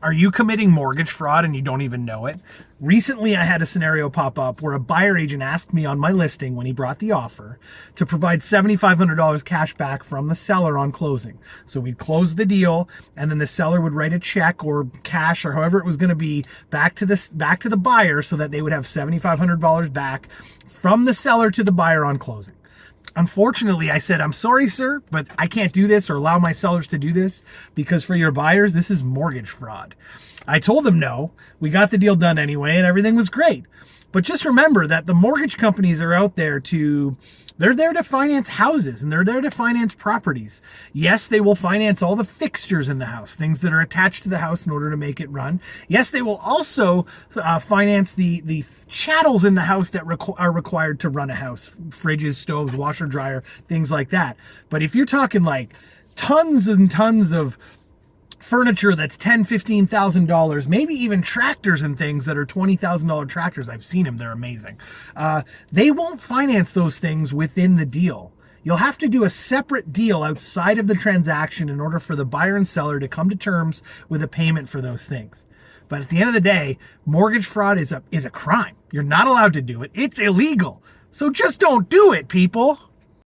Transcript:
Are you committing mortgage fraud and you don't even know it? Recently, I had a scenario pop up where a buyer agent asked me on my listing when he brought the offer to provide $7,500 cash back from the seller on closing. So we'd close the deal, and then the seller would write a check or cash or however it was going to be back to the buyer, so that they would have $7,500 back from the seller to the buyer on closing. Unfortunately, I said, I'm sorry, sir, but I can't do this or allow my sellers to do this because for your buyers, this is mortgage fraud. I told them no. We got the deal done anyway and everything was great. But just remember that the mortgage companies are out there they're there to finance houses and they're there to finance properties. Yes, they will finance all the fixtures in the house, things that are attached to the house in order to make it run. Yes, they will also finance the chattels in the house that are required to run a house, fridges, stoves, washer, dryer, things like that. But if you're talking like tons and tons of furniture that's $10,000-$15,000, maybe even tractors and things that are $20,000 tractors. I've seen them. They're amazing. They won't finance those things within the deal. You'll have to do a separate deal outside of the transaction in order for the buyer and seller to come to terms with a payment for those things. But at the end of the day, mortgage fraud is a crime. You're not allowed to do it. It's illegal. So just don't do it, people.